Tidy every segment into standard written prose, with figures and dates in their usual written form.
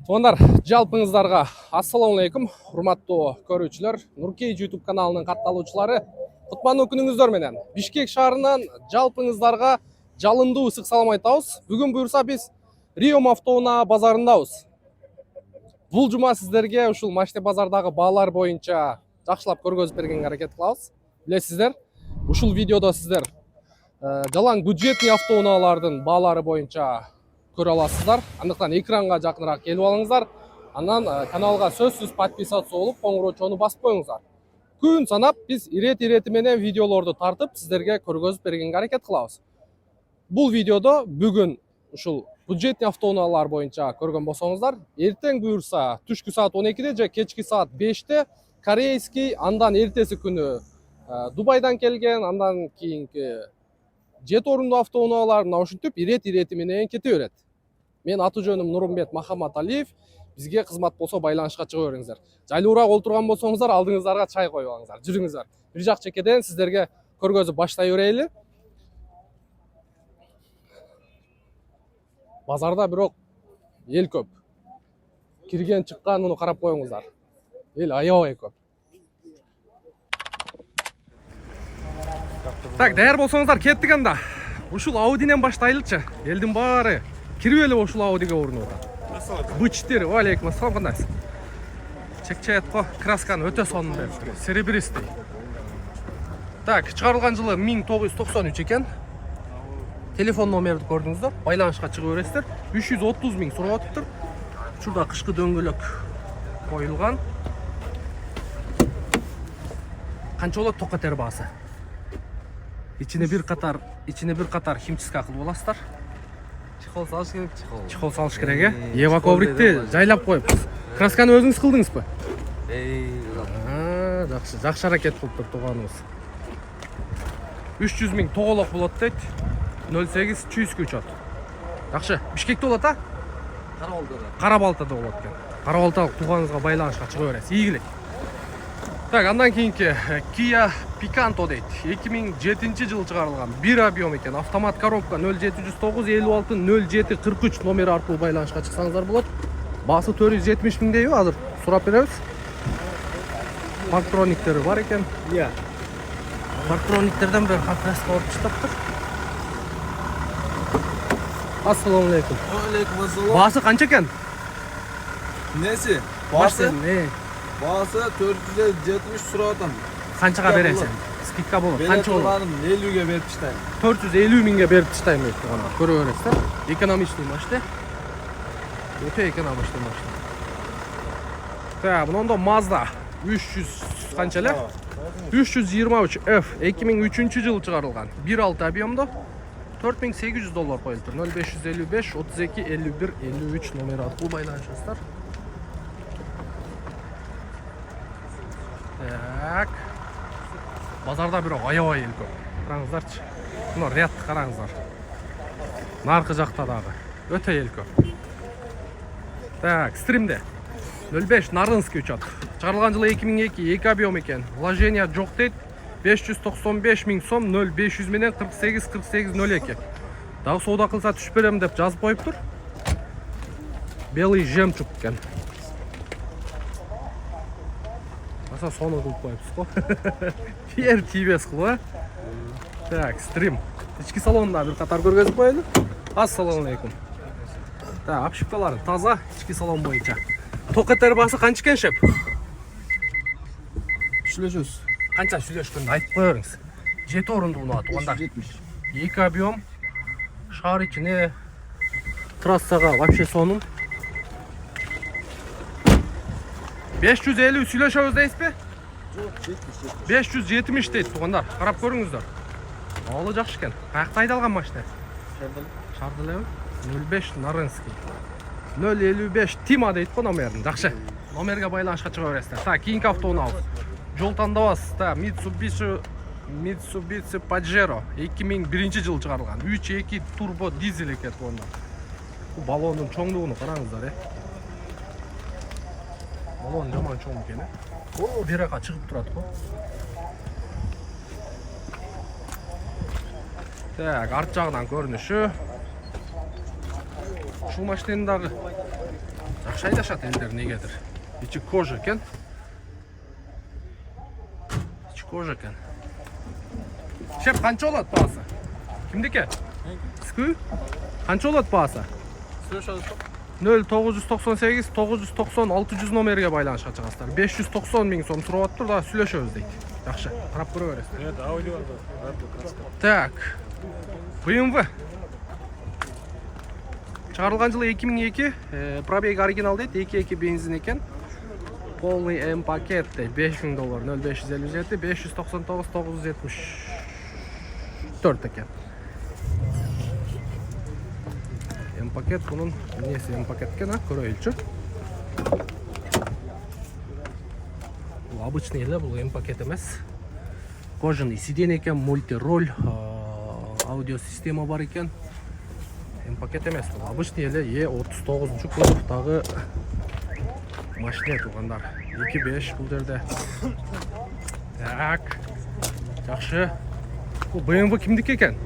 Туугандар, жалпыңыздарга ассаламу алейкум, урматтуу көрүүчүлөр. Нуркей YouTube каналынын катталуучулары, кутмандуу күнүңүздөр менен Бишкек шаарынан жалпыңыздарга жалындуу ысык салам айтабыз. Бүгүн буюрса биз Риом автоунаа базарындабыз. Бул жума сиздерге ушул Маште базардагы баалар боюнча жакшылап көргөзүп бергенге аракет кылабыз. Билесиздер, ушул видеодо сиздер жалаң бюджетный автоунаалардын баалары боюнча көрө аласыздар. Андыктан экранга жакыныраак келип алыңыздар. Андан каналга сөзсүз подписаться болуп, коңгуроочону басып коюңуздар. Күн санап биз ирети менен видеолорду тартып сиздерге көргөзүп бергенге аракет кылабыз. Бул видеодо бүгүн ушул бюджетный автоунаалар боюнча көргөн болсоңуздар, эртең буюрса түшкү саат 12-де же кечки саат 5-те корейский, андан эртеси күнү Дубайдан келген, андан кийинки 7 орундуу автоунаалар мына ушинтип ирети менен кете берет. Мен аты жөнүм Нурмбет Махамат Алиев. Бизге кызмат болсо байланышка чыга бериңиздер. Жайлуураак отурган болсоңуздар, алдыңыздарга чай коюп алыңыздар. Жүрүңүздөр. Бир жак чекеден сиздерге көргөзүп баштай берели. Базарда бирок эл көп. Кирген чыккан муну карап коюңуздар. Эл аябай көп. Так, даяр болсоңуздар кеттик анда. Ушул Audinен баштайлычы. Элдин баары кирип эле ушул Audiге урунууда. Бычтер, алейкум ассалам, кандайсыз? Чек-чекко красканы өтө сонун бериптир. Серебристый. Так, чыгарылган жылы 1993 экен. Телефон номерди көрдүңүздөр. Байланышка чыга бересиздер. 330 миң сурап атыптыр. Учурда кышкы дөңгөлөк коюлган. Канча болот токотер баасы? İçine bir katar химчистка кылып аласыздар. Чехол салыш керек, Чехол салыш керек, Ева коврикти жайлап коюпсуз. Красканы өзүңүз кылдыңызбы? Жакшы аракет кылыптыр тууганыбыз. 300 миң тоголок болот дейт. 08 чүйүскө учат. Жакшы. Бишкекте болот а? Карабалтада болот экен. Карабалталык тууганыңызга байланышка чыга бересиз. Ийгилик. Так, андан кийинки Kia Picanto дейт. 2007 жылы чыгарылган. Бир объем экен. Автомат коробка 0709 56 07 43 номери аркылуу байланышка чыксаңыздар болот. Баасы 470 миңдейби, азыр сурап беребиз. Парктрониктери бар экен. Парктрониктерден бир краска алып таштаптыр. Ассаламу алейкум. Алейкум ассалам. Баасы канча экен? Неси? Баасы Баасы 470 сурап атам. Канчага бересиң? Скидка болот. Канча болот? 50ге берип таштайм. 450 миңге берип таштайм дейт туугандар. Көрө бересиздер. Экономичный машина. Өтө экономичный машина. Так, мындан Mazda 300 канча эле? 323F 2003 жылы чыгарылган. 1.6 объемдо. $4800 коюлуптур. 0555 32 51 53 номери аркылуу байланышасыздар. Так. Базарда бирок аябай эл көп. Караңыздарчы. Мына рядты караңыздар. Наркы жакта дагы өтө эл көп. Так, стримде 05 Нарынский учат. Чыгарылган жылы 2002, 2 объем экен. Вложение жок дейт. 595 миң сом 0500 менен 48-48-02. Дагы соода кылса түшүп берем деп жазып коюптур. Белый жемчуг экен. Аса сону кылып коюпсуз го. Пьер тибес кылып. Так, стрим. Ички салонда бир катар көргөзүп коелу. Ассаламу алейкум. Так, обшивкалары таза, ички салон боюнча. Токетер баасы канча экен, шеп? Сүйлөшөбүз. Канча сүйлөшкөндү айтып кое бериңиз. 7 орундуу унаа туугандар. 2 объем. Шаар ичине трассага вообще сонун. 550 сүйлөшөбүз дейсизби? Жок, 570 дейт туугандар. Карап көрүңүздөр. Алы жакшы экен. Каякта айдалган машина? Шардылеби? 05 Нарынский. 055 Тима дейт го номерин. Жакшы. Номерге байланышка чыга бересиздер. Так, кийинки автоунаабыз. Жол тандабасыз. Так, Mitsubishi Pajero 2001 жылы чыгарылган. 3.2 турбо дизель экен туугандар. Бул баллондун чоңдугуну караңыздар, Балон жаман чоң экен. О, берака чыгып турат го. Так, арт жагынан көрүнүшү. Ушул машинанын дагы Жақсы айдашат елдер негедір. İçi кожа екен. İçi кожа екен. Шеп, қанша олады бағасы? Кімдеке? Скү? Қанша олады бағасы? 0998 990 600 номерге байланышқа шығасыздар. 590 000 сом сұрап тұр да сүйлөшөбүз дейт. Жақсы, қарап көре бересіздер. Evet, audio var. Так. BMW. Шығарылған жылы 2002, пробег оригинал дейді, 2.2 бензин екен. Полный М пакет дейді, $5000, 0557, 599 974 екен. М пакет бұның несі М пакет екен, көрейікші. Бұл обычный елі, бұл М пакет емес. Кожаный сиден екен, мультироль, аудиосистема бар екен. М пакет емес, бұл обычный елі E39 кузовтағы машина туғандар. 2.5 бұл жерде. Так, жақсы. Бұл BMW кімдік екен?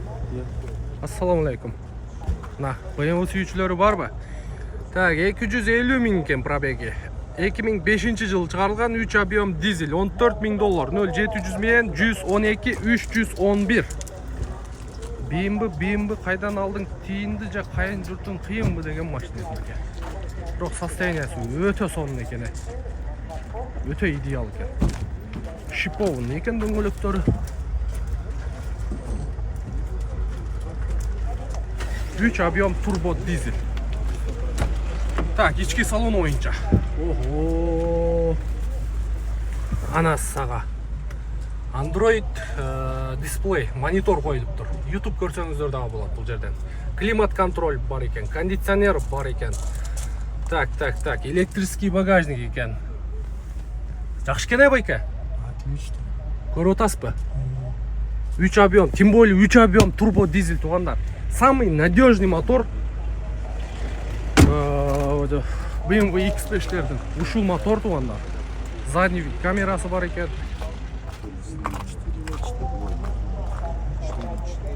Ассаламалейкум. На, BMW сүйүүчүлөрү барбы? Так, 250 000 екен пробеги. 2005 жыл шығарылған 3 объем дизель, $14 000, 0700 мен 112 311. BMW қайдан алдың, тиінді жа қайын жұртын қиын бұ деген машина екен. Бірақ состояниясы өте сонын екен. Өте идеал екен. Шиповын екен дөңгөлөктөрү. 3 объем турбо дизель. Так, içki салон ойынша. Ого. Анасы саға. Android дисплей, монитор қойылып тұр. YouTube көрсеңіздер дағы болады бұл жерден. Климат контроль бар екен, кондиционер бар екен. Так, электрический багажник екен. Жақшы екен байка? Отлично. Көріп отырсыз ба? 3 объем, тем более 3 объем турбо дизель туғандар. Самый надежный мотор BMW X5'лердің. Ушул мотор туғандар. Задний вид камерасы бар екен.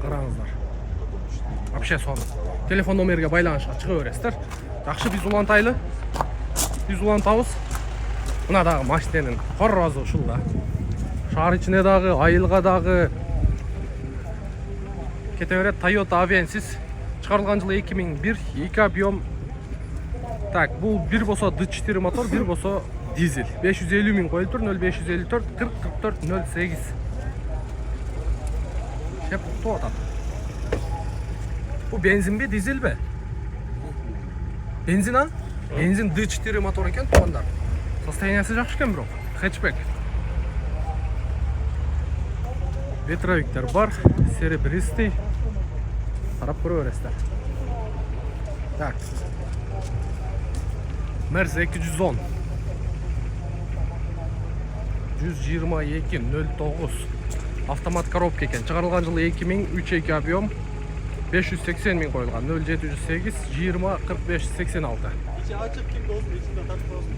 Қараңыздар. Вообще соны. Телефон номерге байланышқа шыға бересіздер. Жақсы біз улантайлы. Біз улантабыз. Мына дағы машиненің қорразы ушул да. Шаар ичине дагы, айылга дагы кете берет. Toyota Avensis чыгарылган жылы 2001, 2 объем. Так, бул бир болсо D4 мотор, бир болсо дизель. 550 000 коюлуп тур, 0554 40 44 08. Шеп тоотат. Бул бензин бе, дизель бе? Бензин а? Бензин D4 мотор екен туғандар. Состояниясы жақсы екен бирок. Хэтчбек. Ветровиктер бар, серебристый. Қарап көріп өрестер. Так. Мерс 210. 122.09. Автомат коробка екен. Шығарылған жылы 2003 объем. 580 000 қойылған. 0708 20 45 86. İçi açık kim olsun, içinde tartışmasın.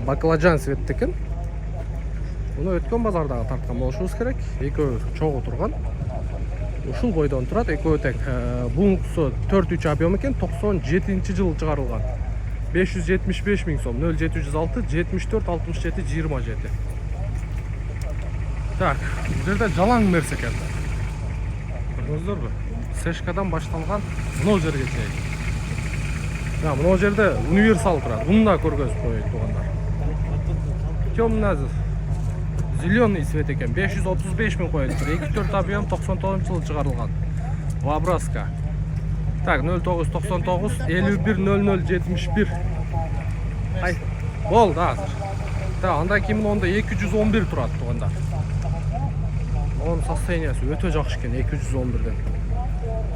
Баклажан цветті екен. Бұны өткен базардағы тартқан болушымыз керек. Екеуі чоғы тұрған. Ушул бойдан тұрады. Екеуі тек бұнқысы 4-3 объем екен. 97 жыл шығарылған. 575 000 сом. 0706 74 67 27. Так, бұл жерде жалаң мерс екен. Көрдіңіздер бе? Сешкадан башталған мынау жерге чейін. Мынау жерде универсал тұрады. Бұны да көргөзүп коелук туғандар. Темный зеленый цвет екен. 535 000 коелуп тур. 2-4 объем 99 жылы шығарылған. Вабраска. Так, 0999 51 00 71. Ай, болды азыр. Так, анда кимин онда 211 турат туғандар. Onun состояниясы өте жақсы екен 211'ден.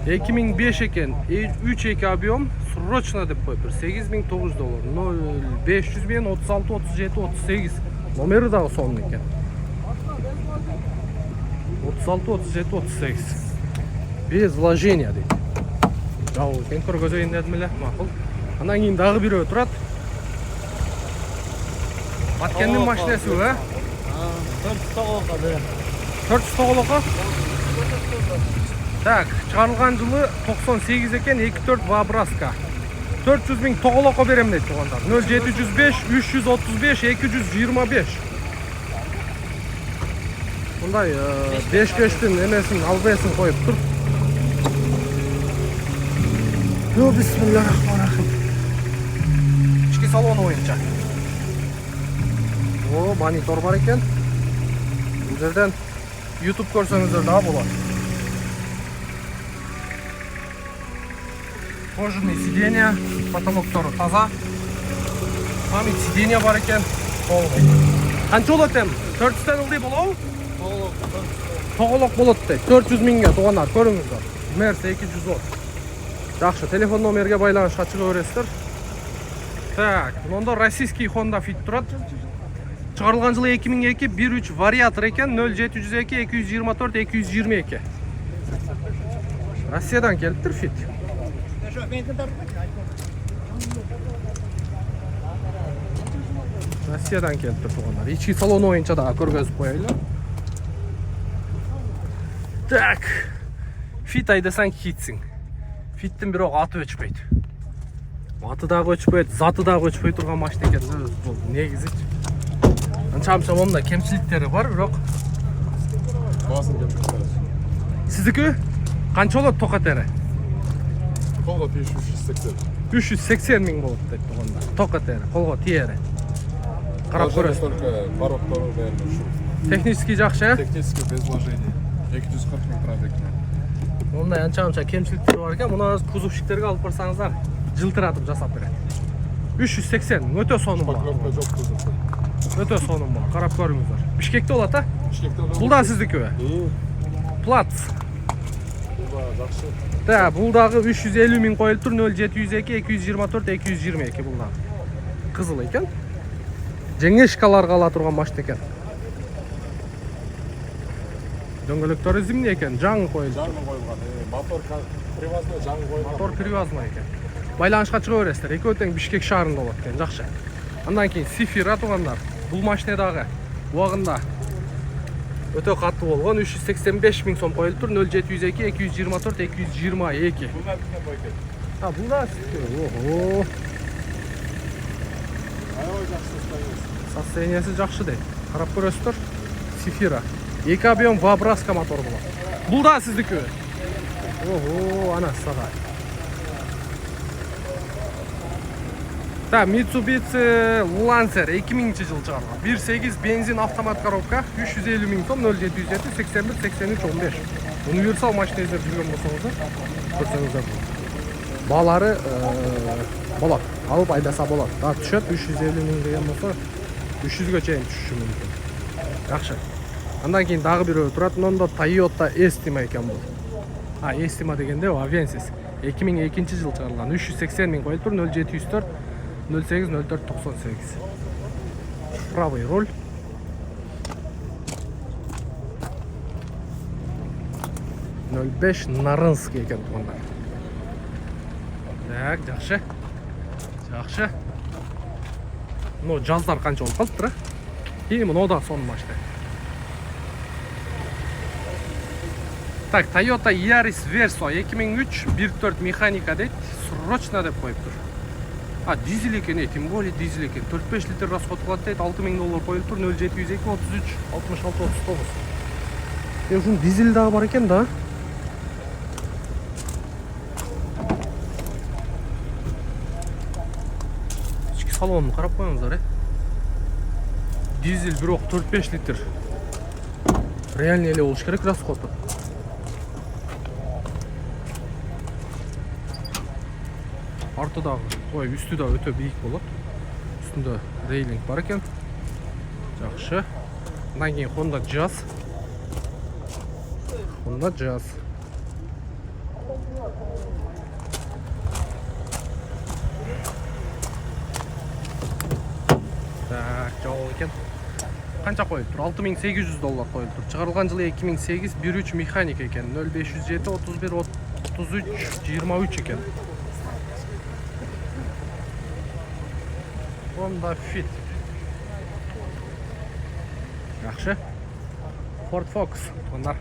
2005 екен, 3-2 объем, срочно деп қойып, $8900, 0500 мен 36 37 38. Номері дағы соның екен. 36 37 38. Без вложения дейді. Жау екен, көргөзейін дедімілі, мақұл. Анан кейін дағы біреу тұрады. Баткеннің машинасы ө? 400 тоғылыққа? Так, шығарылған жылы 98 екен, 2-4 Вабраска. 400 ming to'g'loqqa berem deydi tuğanlar. 0705 335 225. Bunday 5-5'tin emesini albayasin koyup tur. Yo, bismillahirrahmanirrahim. İçki salonu oyunca. O monitor var eken. Bu yerden YouTube görseniz daha болады. Кожаный сиденья, потолоктары таза. Память сиденья бар екен. Қанша болады эми? 400 ылдый болобу? Тоголок болот дейт. 400 миңге туугандар, көрүңүздөр. Мерс 210. Жакшы, телефон номерге байланышка чыга бересиздер. Так, мында российский Honda Fit турат. Чыгарылган жылы 2002 1.3 вариатор екен, 0702 224 222. Россиядан келиптир Fit. Россиядан келиптир тугандар. Ички салон оюнча да көргөзүп коелу. Так. Fit айдасаң кетсиң. Fittин бирок аты өчпөйт. Аты дагы өчпөйт, заты дагы өчпөй турган машина экен. Бул негизичи. Анча-мынча монда кемчиликтери бар, бирок сиздики канча болот токатери? Колго 380. 380 миң болот дейт туганда. Токатери, колго тиери. Карап көрөсүз. Только коробкалар бәрі ушу. Технически жакшы, Технически без вложения. 240 миң турат экен. Монда анча-мынча кемчиликтери бар экен. Муну кузовщиктерге алып барсаңыздар, жылтыратып жасап берет. 380 өтө сонун бар. Поклёпка жок кузов. Өтө сонун бар. Карап көрүңүздөр. Бишкекте болот а? Бишкекте болот. Бул да сиздикиби? Плац. Жакшы. Да, бул дагы 350 миң коюлуп тур. 0702 224 222 бул дагы. Кызыл экен. Жеңешкаларга ала турган машина экен. Дөңгөлөктөрү зимний экен, жаңы коюлуп. Жаңы коюлган. Мотор привозной жаңы коюлган. Мотор привозной экен. Байланышка чыга бересиздер. Экөө тең Бишкек шаарында болот экен, жакшы. Андан кийин Сифира тугандар. Бул машина дагы убагында өтө катуу болгон. 385 миң сом коюлуп тур. 0702 224 222. Бул да бизге койгон. А, бул да ого. Аябай жакшы состояние. Состояниясы жакшы дейт. Карап көрөсүздөр. Сифира. 2 объем вабраска мотор болот. Бул да сиздикиби? Ого, ана сага. Да, Mitsubishi Lancer 2000 жыл чыгарылган. 1.8 бензин автомат коробка, 350 миң сом, 0707 81 83 15. Универсал машина издеп жүргөн болсоңуздар, көрсөңүздөр. Баалары болот. Алып айдаса болот. Да, түшөт 350 миң деген болсо 300гө чейин түшүшү мүмкүн. Жакшы. Андан кийин дагы бирөө турат. Мында Toyota Estima экен бул. А, Estima дегенде Avensis 2002 жыл чыгарылган. 380 миң коюлуп тур. 0704 08 04 98. Правый руль. Нарынский экен тугандар. Так, жакшы. Жакшы. Ну, жаздар канча болуп калыптыр, а? И мына да сонун машина. Так, Toyota Yaris Verso 2003 1.4 механика дейт. Срочно деп коюптур. А, дизель екен, тем более дизель екен. 4-5 литр расход кылат дейт. 6 миң доллар коюлуп тур. 0702 33 66 39. Ушун дизель дагы бар экен да. Ички салонун карап коюңуздар, Дизель бирок 4-5 литр. Реальный эле болуш керек расходу. Арты дагы, үстү да өтө бийик болот. Үстүндө рейлинг бар экен. Жакшы. Андан кийин Honda Jazz. Так, жабыл экен. Канча коюлуп тур? 6800 доллар коюлуп тур. Чыгарылган жылы 2008 1.3 механик экен. 0507 31 33 23 экен. Honda Fit. Yaxshi. Ford Focus. Bunlar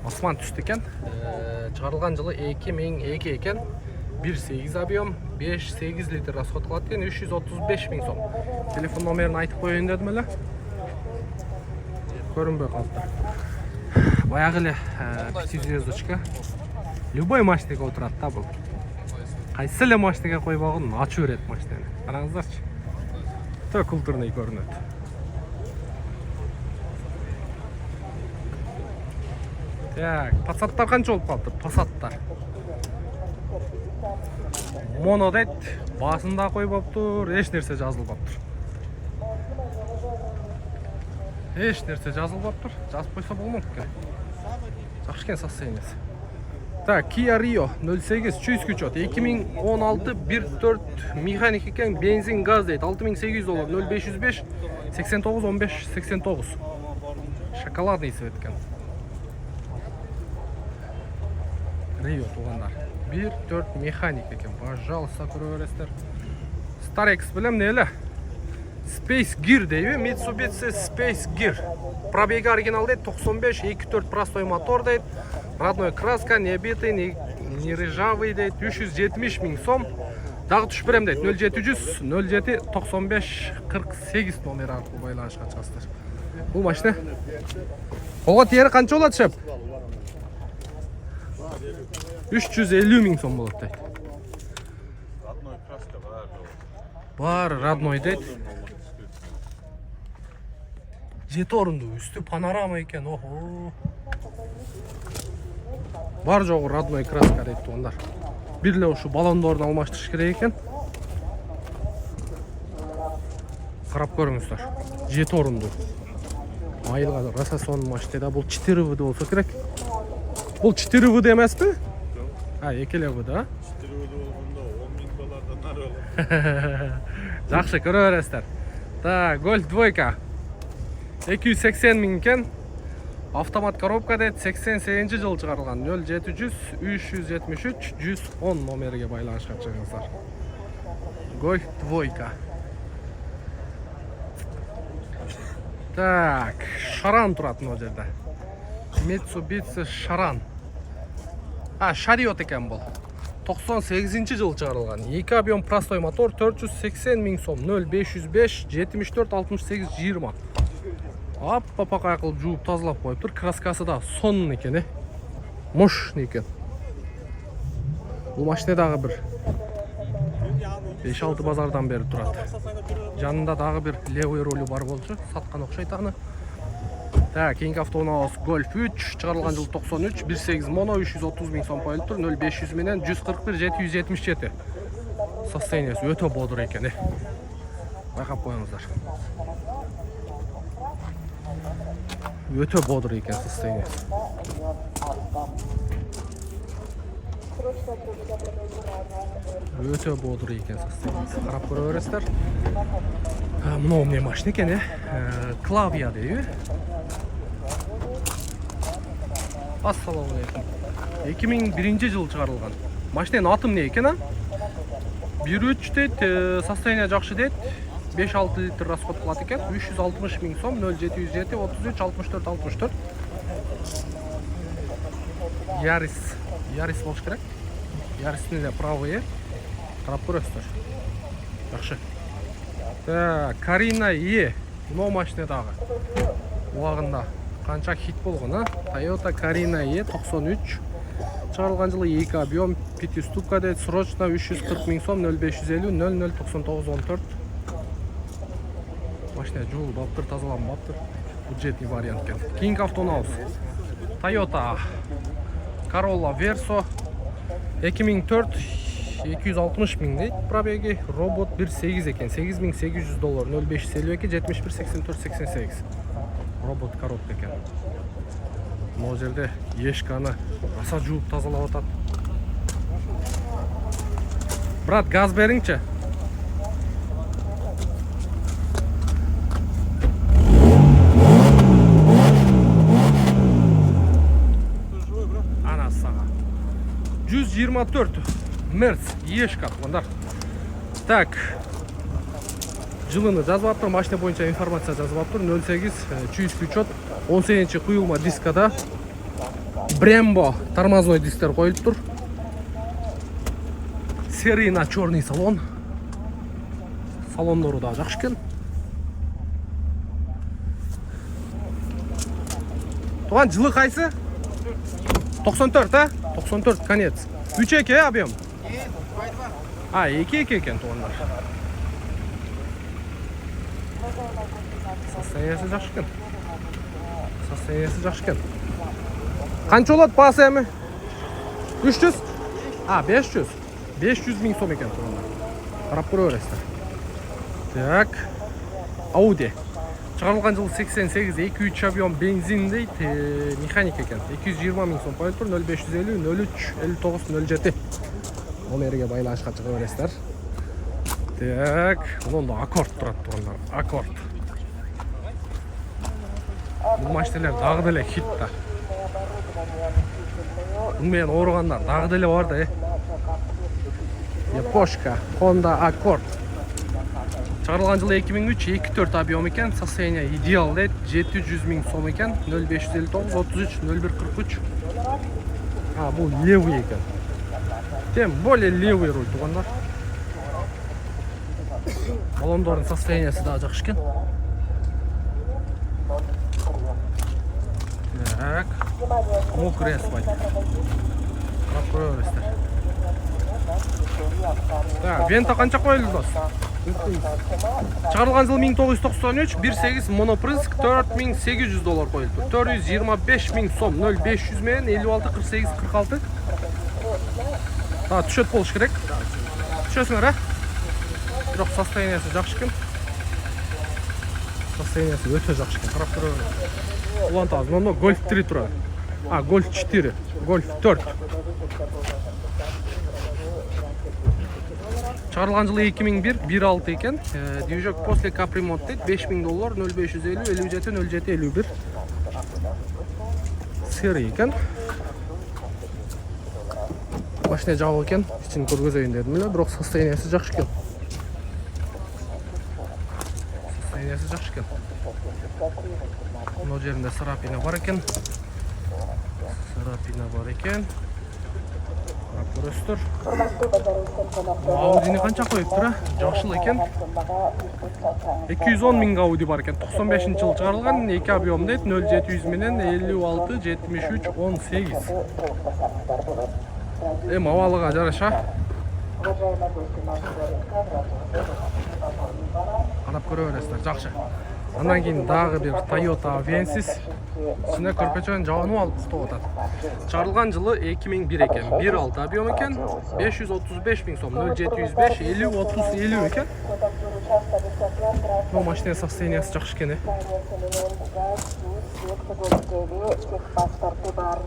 osmon түсті екен. Чыгарылган жылы 2002 екен. 1.8 объем, 5-8 литр расход кылат экен, 335 000 сом. Телефон номерин айтып коеюн дедим эле. Көрүнбөй калыптыр. Баягы эле пятизвездочка. Любой машинеге отурат да бул. Кайсы эле машинеге койбогун ачып берет машинени. Караңыздарчы. Өтө культурный көрүнөт. Так, Passаттар канча болуп калыптыр? Passаттар. Моно дейт, басында койбоптур, эч нерсе жазылбаптыр. Эч нерсе жазылбаптыр. Жазып койсо болмок экен. Жакшы экен состояниясы. Так, Kia Rio 08 чуйс күчөт. 2016 1.4 механик экен, бензин, газ дейт. $6.800, 0505 89 15 89. Шоколадный цвет экен. Rio тугандар. 1.4 механик экен. Пожалуйста, көрө бересиздер. Starex билем не эле? Space Gear дейби, Mitsubishi Space Gear. Пробеги оригинал дейт, 95, 2.4 простой мотор дейт. Родной краска, не битый, не ржавый дейт, 370 000 сом. Дагы түшүп берем дейт, 0700 07 95 48 номер аркылуу байланышка чыгасыздар. Бул машина. Ого тери канча болот шеп? 350 000 сом болот дейт. Родной краска Бар, родной дейт. Жети орундуу, үстү панорама экен, охо. Бар жогу родной краска дейт тугандар. Бир эле ушу баллондорун алмаштырыш керек экен. Карап көрүңүздөр. Жети орундуу. Айылга росасон машинада бул 4В болсо керек. Бул 4В эмеспи? А, экелеби да? 4V болгондо $10.000 нары болот. Жакшы, көрө бересиздер. Так, Golf 2. 280 000 экен. Автомат коробка дейт, 88 жыл чыгарылган. 0700 373 110 номериге байланышка чыгыңыздар. Golf 2. Так, Шаран турат мына жерде. Mitsubishi Шаран. А, Шариот экен бул. 98 жыл чыгарылган. 2 объем простой мотор, 480 000 сом, 0505 74 68 20. Аппа-пака кылып жууп тазалап коюптур. Краскасы да сонун экен, мощный экен. Бул машина дагы бир 5-6 базардан бери турат. Жанында дагы бир левый ролу бар болчу, саткан окшойт аны. Так, кийинки автоунаабыз Golf 3, чыгарылган жыл 93, 1.8 моно, 330 000 сом коюлуптур, 0500 менен 141 777. Состояниясы өтө бодур экен, байкап коюңуздар. Өтө бодур экен состояниясы. Өтө бодур экен состояниясы. Карап көрө бересиздер. Мына эмне машина экен, Клавия дейби. Ассаламу алейкум. 2001 жыл чыгарылган. Машинанын аты эмне экен, 1.3 дейт, состояние жакшы дейт. 5-6 литр расход кылат экен. 360 000 сом, 0707 33 64 64. Ярис болуш керек. Яристин эле правые. Карап көрөсүздөр. Жакшы. Так, Карина Е. Мына машина дагы. Убагында канча хит болгон, Toyota Карина Е 93. Чыгарылган жылы 2 объем, 5 ступка дейт, срочно 340 000 сом, 0550 00 99 14. Машина жуулбаптыр, тазаланбаптыр. Бюджетный вариант экен. Кийинки автоунаабыз Toyota Corolla Verso 2004 260 000 дейт. Пробеги робот 1.8 экен. $8800, 0552 71 84 88. Робот коробка экен. Мына жерде ешканы аса жууп тазалап атат. Брат, газ бериңчи. Ана сага. 124 Мерц ешка тугандар. Так. Жылыны жазып аптыр, машина боюнча информация жазып аптыр. 08 чуйский учет, 18 куюлма дискада Brembo тормозной дисктер коюлуптур. серый на черный салон. Салондору да жакшы экен. Туган жылы кайсы? 94, а? 94 конец. 3-2 объем. А, 2-2 екен тугандар. Состояниясы жакшы экен. Состояниясы жакшы экен. Канча болот баасы эми? 300? А, 500. 500 миң сом екен тугандар. Карап көрө бересиздер. Так. Audi. Чыгарылган жылы 88, 2-3 объем бензин дейт, механик екен. 220 миң сом коюлуп тур, 0550 03 59 07. Номерге байланышка чыга бересиздер. Так, мында аккорд турат тугандар. Аккорд. Бул машиналар дагы деле хит да. Бул менен ооругандар дагы деле бар да. Япошка, Honda Accord. Чыгарылган жылы 2003, 2-4 объем екен, состояние идеал дейт, 700 миң сом екен, 0559 33 0143. А, бул левый екен. Тем более левый руль тугандар. Балондордун состояниясы да жакшы экен. Так. Мокрый асфальт. Карап көрө бересиздер. Так, вента канча коюлду дос? Чыгарылган жыл 1993, 1.8 монопрыск, $4800 коюлду. 425 миң сом, 0500 менен 56 48 46. Түшөт болуш керек. Түшөсүңөр, а? Бирок состояниясы жакшы экен. Состояниясы өтө жакшы экен. Карап көрө. Улантабыз. Мында Golf 3 турат. А, Golf 4, Golf 4. Чыгарылган жылы 2001, 1.6 екен. Движок после капремонт дейт, $5000, 0550 57 07 51. Серый екен. Машина жабык екен. Ичин көргөзөйүн дедим эле, бирок состояниясы жакшы экен. Состояниясы жакшы экен. Мына жеринде сарапина бар екен. Сарапина бар екен. Карап көрөсүздөр. Audini канча коюптур, а? Жакшыл экен. 210 миң Audi бар екен. 95 жыл чыгарылган, 2 объем дейт, 0700 менен 56 73 18. Абалыга жараша. Карап көрө бересиздер, жакшы. Андан кийин дагы бир Toyota Avensis. Ичине көрпөчөнүн жабынып алып уктап атат. Чыгарылган жылы 2001 экен. 1.6 объем экен. 535 миң сом, 0705 50 30 50 экен. Бул машина состояниясы жакшы экен.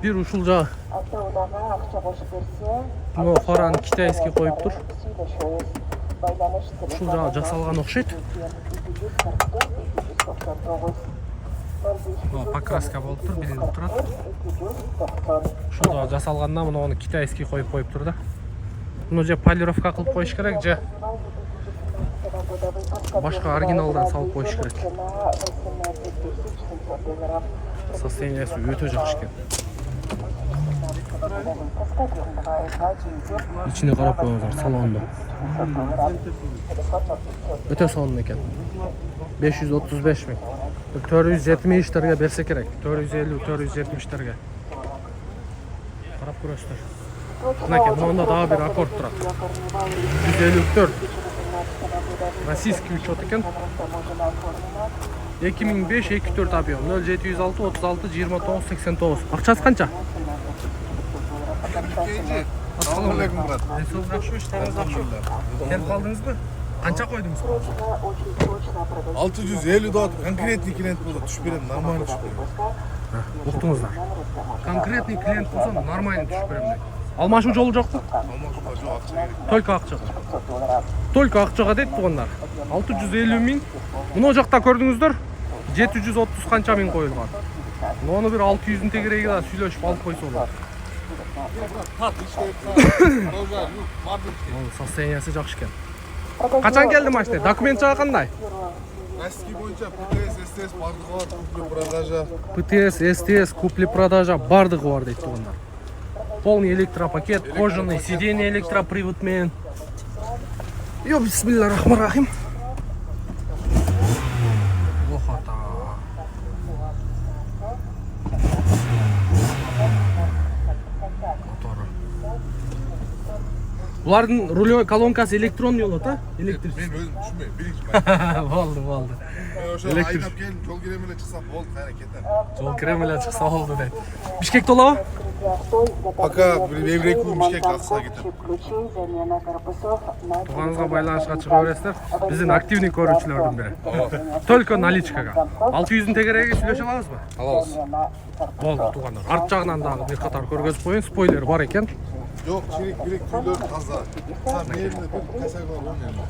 Бир ушул жагы. Мына фараны китайский коюптур. Ушул жагы жасалган окшойт. Покраска болуп тур, билинип турат. Ушул жагы жасалганда муну китайский коюп коюптур да. Муну же полировка кылып коюш керек, же башка оригиналдан салып коюш керек. Состояниясы өтө жакшы экен. İçine karap koyuyorlar salonda. Öte salon eкен. 535 ming. 470 terge berse gerek. 450 470 terge. Karap koyuyorlar. Naked onda daha bir akord turar. 154. Российский учет eкен. 2005 24 объем 0706 36 29 89. Акчасы канча? Assalamualaikum брат. Жақсы, işleriniz жақсы. Келіп қалдыңыз ба? Қанша қойдыңыз? 650 дат конкретный клиент болды. Түшіп беремін, нормально түшіп беремін. Ұқтыңыздар. Конкретный клиент болса, нормально түшіп беремін дейді. Алмашу жолы жоқ па? Алмашуға жоқ, ақша керек. Только ақшаға. Только ақшаға дейді туғандар. 650 миң. Мұны жақта көрдіңіздер? 730 қанша миң қойылған. Оны бір 600-ün тегерегі да сөйлешіп алып қойса олар. Состояниясы жақсы екен. Қашан келді машина? Документ жағы қандай? Российский бойынша ПТС, СТС бардығы бар, купли-продажа. ПТС, СТС, купли-продажа бардығы бар дейді туғандар. Полный электропакет, кожаный, сиденье электроприводмен. Yo, bismillahirrahmanirrahim. Ох ата. Motoru. Buların rulyo kolоnkасы elektron yol ata? Elektrik. Men özüm düşünmeyim. Birinci Oldu, oldu. ben oşa Elektrik. aynap gelin, yol giremine çıksam oldu, hayra keten. Жол кіремеле çıksa oldu deydi. Bişkek'te ola? Пока bir evre kurmuşkek aksa gittim. Туғаныңызға байланышқа шыға бересіздер. Біздің активный көрушілердің бірі. Только наличкаға. 600-дің тегерегі сөйлеше аласыз ба? Alamaz. Болды, туғандар. Арт жағынан дағы bir қатар көргізіп қойын. Спойлер бар екен. Yok, çelik bilek tüyler taza. Tam yerine bir kasak var onun yerine.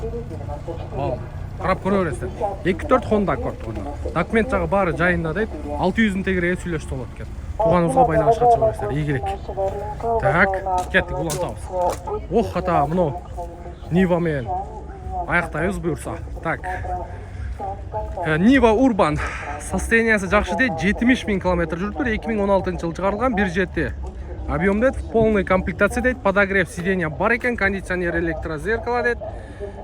Болды. Қарап көре бересіздер. 2-4 Honda Accord туғандар. Документ жағы бары жайында дейді. 600-дің тегерегі сөйлешті болады екен. Туғаныңызға байланышқа шыға бересіздер. Игілік. Так, кеттік, улантамыз. Ох, ата, мынау Нивамен аяқтайыз бұйырса. Так. Нива Урбан состояниясы жақсы дейді. 70 000 километр жүріп тұр. 2016 жылы шығарылған 1.7 объем дейді. Полный комплектация дейді. Подогрев сиденья бар екен. Кондиционер, электрозеркало дейді.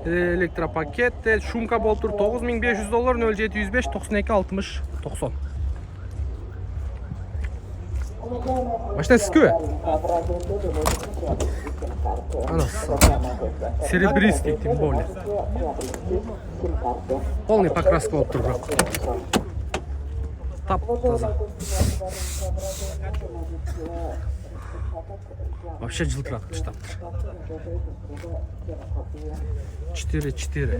Электропакет дейді. Шумка болып тұр. $9500, 0705 92 60 90. Машина сізгі? Анасы. Серебристый, тем более. Полный покраска болып тұр бірақ. Тап таза. Вообще жылтыратып тастапты. 4-4.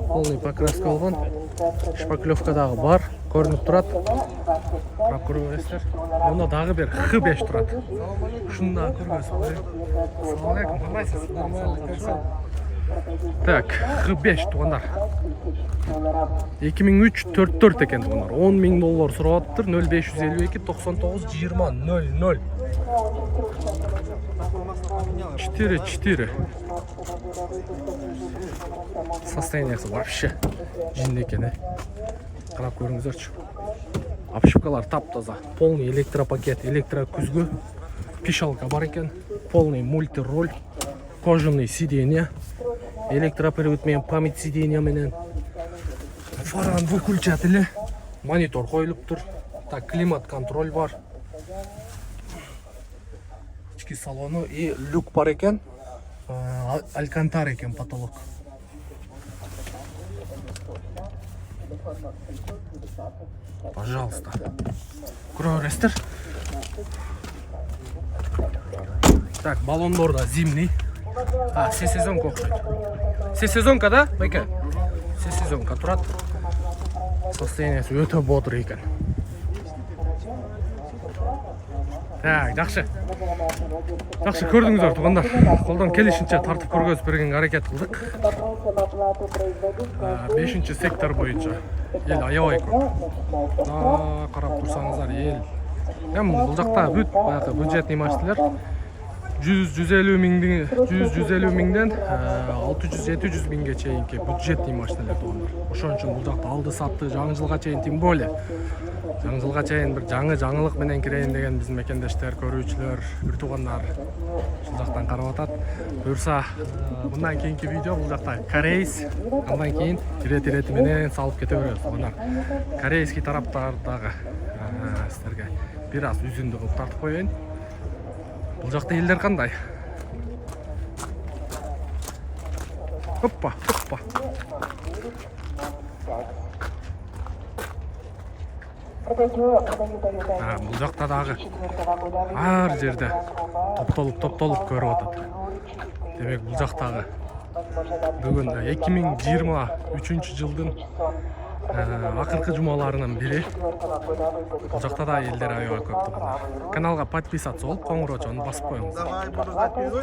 Полный покраска болған. Шпаклевкадағы бар. Көрініп тұрады. Қарап көріп көресіздер. Онда дағы бер Х5 тұрады. Шunu da көргөзіп. Ассалаумағалейкум, қалайсыз? Нормально. Так, Х5 туғандар. 2003-44 екен туғандар. $10,000 сұрап тұр. 0552 99 20 00. 4-4. Состояниясы вообще жинді екен. Қарап көріңіздерші. Обшивкалар тап-таза. Полный электропакет, электрокүзгі. Пишалка бар екен. Полный мультироль. Кожаный сиденье. Электроприводмен память сиденья менен. Фаран выключателі. Монитор қойылып тұр. Так, климат контроль бар. Ішкі салоны и люк бар екен. Алькантар екен потолок. Пожалуйста. Көресіздер. Так, баллондор да зимний. Сезонка оқшайды. Сезонка да, байка? Сезонка тұрады. Состояниясы өте бодыр екен. Так, жақсы. Жақсы көрдіңіздер туғандар. Қолдан келешінше тартып көргөзіп берген әрекет қылдық. 5-ші сектор бойынша. Ел аябай көп. Қарап тұрсаңыздар, ел. Бұл жақта бюджетный машиналар 100-150 миңден 600-700 миңге чейинки бюджетный машиналар туғандар. Ошон үчүн бұл жақта алды сатты жаңы жылға чейин тем более. Жаңы жылға чейин бір жаңылық менен кирейин деген биздин мекендештер, көрүүчүлөр, бир туугандар ушул жактан карап атат. Буюрса, мындан кийинки видео бул жакта корейс, андан кийин ирети менен салып кете беребиз туугандар. Корейский тараптардагы силерге бир аз үзүндү кылып тартып коеюн. Бұл жақта елдер қандай? Hoppa. Бұл жақта дағы әр жерде топтолып көріп атады. Демек бұл жақтағы бүгін 2023 жылдың ақырқы жұмаларынан бері бұл жақта да елдер аябай көп. Каналға подписаться болып, қоңырау басып қойыңыз.